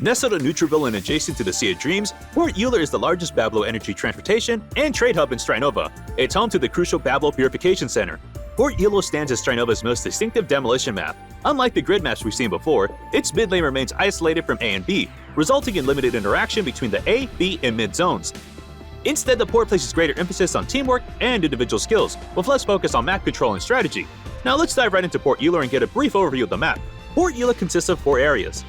Nestled in Neutralville and adjacent to the Sea of Dreams, Port Euler is the largest Bablo energy transportation and trade hub in Strinova. It's home to the crucial Bablo Purification Center. Port Euler stands as Strinova's most distinctive demolition map. Unlike the grid maps we've seen before, its mid lane remains isolated from A and B, resulting in limited interaction between the A, B, and mid zones. Instead, the port places greater emphasis on teamwork and individual skills, with less focus on map control and strategy. Now let's dive right into Port Euler and get a brief overview of the map. Port Euler consists of 4 areas: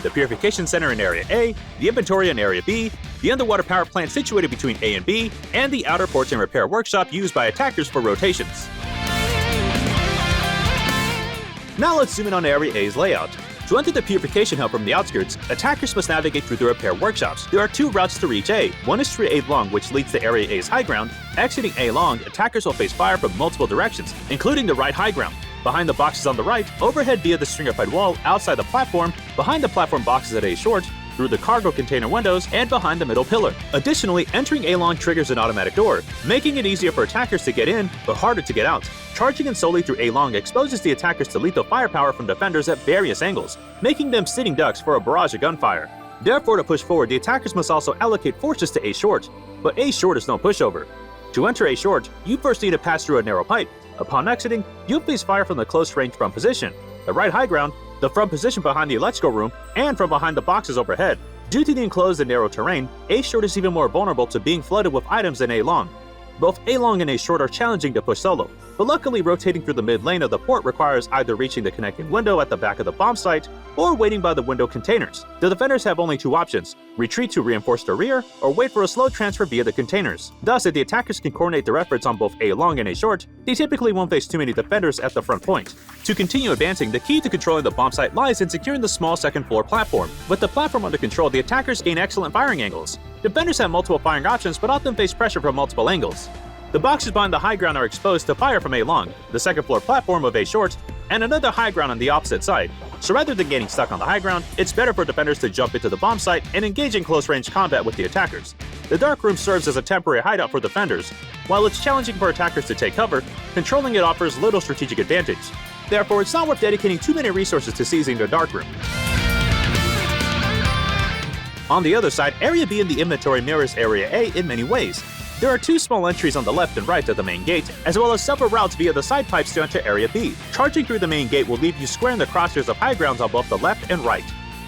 the Purification Center in Area A, the Inventory in Area B, the underwater power plant situated between A and B, and the outer ports and repair workshop used by attackers for rotations. Now let's zoom in on Area A's layout. To enter the Purification Hub from the outskirts, attackers must navigate through the repair workshops. There are 2 routes to reach A. One is through A long, which leads to Area A's high ground. Exiting A long, attackers will face fire from multiple directions, including the right high ground, behind the boxes on the right, overhead via the stringified wall outside the platform, behind the platform boxes at A short, through the cargo container windows, and behind the middle pillar. Additionally, entering A long triggers an automatic door, making it easier for attackers to get in, but harder to get out. Charging in solely through A long exposes the attackers to lethal firepower from defenders at various angles, making them sitting ducks for a barrage of gunfire. Therefore, to push forward, the attackers must also allocate forces to A short, but A short is no pushover. To enter A short, you first need to pass through a narrow pipe. Upon exiting, you'll face fire from the close-range front position, the right high ground, the front position behind the electrical room, and from behind the boxes overhead. Due to the enclosed and narrow terrain, A short is even more vulnerable to being flooded with items than A long. Both A long and A short are challenging to push solo, but luckily rotating through the mid lane of the port requires either reaching the connecting window at the back of the bomb site or waiting by the window containers. The defenders have only 2 options: retreat to reinforce the rear, or wait for a slow transfer via the containers. Thus, if the attackers can coordinate their efforts on both A long and A short, they typically won't face too many defenders at the front point. To continue advancing, the key to controlling the bomb site lies in securing the small second floor platform. With the platform under control, the attackers gain excellent firing angles. Defenders have multiple firing options but often face pressure from multiple angles. The boxes behind the high ground are exposed to fire from A long, the second floor platform of A short, and another high ground on the opposite side. So rather than getting stuck on the high ground, it's better for defenders to jump into the bomb site and engage in close-range combat with the attackers. The dark room serves as a temporary hideout for defenders. While it's challenging for attackers to take cover, controlling it offers little strategic advantage. Therefore, it's not worth dedicating too many resources to seizing the dark room. On the other side, Area B in the inventory mirrors Area A in many ways. There are 2 small entries on the left and right of the main gate, as well as several routes via the side pipes to enter Area B. Charging through the main gate will leave you square in the crosshairs of high grounds on both the left and right.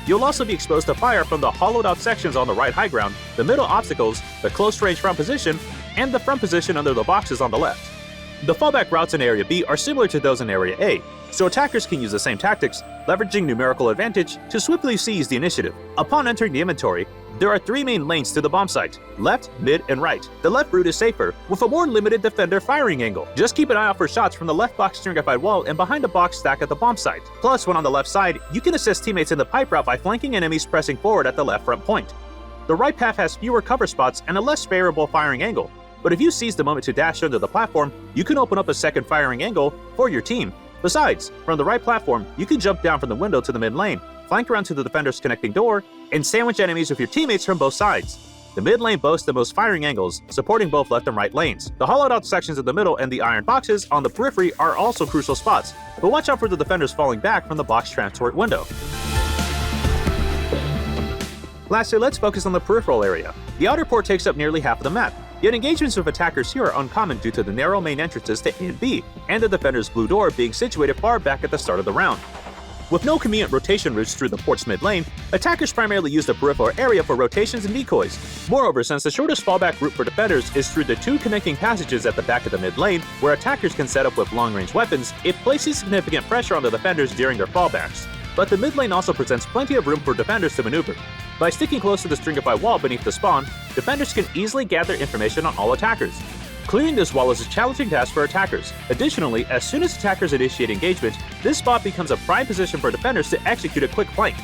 You'll also be exposed to fire from the hollowed-out sections on the right high ground, the middle obstacles, the close-range front position, and the front position under the boxes on the left. The fallback routes in Area B are similar to those in Area A, so attackers can use the same tactics, leveraging numerical advantage to swiftly seize the initiative. Upon entering the inventory, there are 3 main lanes to the bomb site: left, mid, and right. The left route is safer, with a more limited defender firing angle. Just keep an eye out for shots from the left box stringified wall and behind the box stack at the bomb site. Plus, when on the left side, you can assist teammates in the pipe route by flanking enemies pressing forward at the left front point. The right path has fewer cover spots and a less favorable firing angle, but if you seize the moment to dash under the platform, you can open up a second firing angle for your team. Besides, from the right platform, you can jump down from the window to the mid lane, flank around to the defender's connecting door, and sandwich enemies with your teammates from both sides. The mid lane boasts the most firing angles, supporting both left and right lanes. The hollowed out sections in the middle and the iron boxes on the periphery are also crucial spots, but watch out for the defenders falling back from the box transport window. Lastly, let's focus on the peripheral area. The outer port takes up nearly half of the map, yet engagements with attackers here are uncommon due to the narrow main entrances to A and B, and the defender's blue door being situated far back at the start of the round. With no convenient rotation routes through the port's mid lane, attackers primarily use the peripheral area for rotations and decoys. Moreover, since the shortest fallback route for defenders is through the 2 connecting passages at the back of the mid lane, where attackers can set up with long-range weapons, it places significant pressure on the defenders during their fallbacks. But the mid lane also presents plenty of room for defenders to maneuver. By sticking close to the stringified wall beneath the spawn, defenders can easily gather information on all attackers. Clearing this wall is a challenging task for attackers. Additionally, as soon as attackers initiate engagement, this spot becomes a prime position for defenders to execute a quick flank.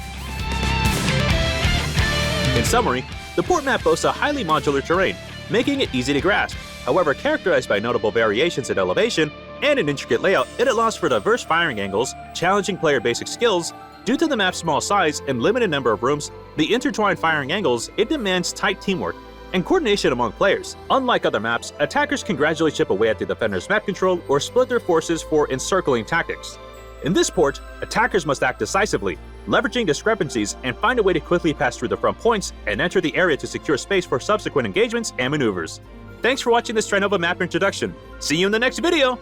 In summary, the port map boasts a highly modular terrain, making it easy to grasp. However, characterized by notable variations in elevation and an intricate layout, it allows for diverse firing angles, challenging player basic skills. Due to the map's small size and limited number of rooms, the intertwined firing angles, it demands tight teamwork and coordination among players. Unlike other maps, attackers can gradually chip away at the defender's map control or split their forces for encircling tactics. In this port, attackers must act decisively, leveraging discrepancies, and find a way to quickly pass through the front points and enter the area to secure space for subsequent engagements and maneuvers. Thanks for watching this Strinova map introduction. See you in the next video!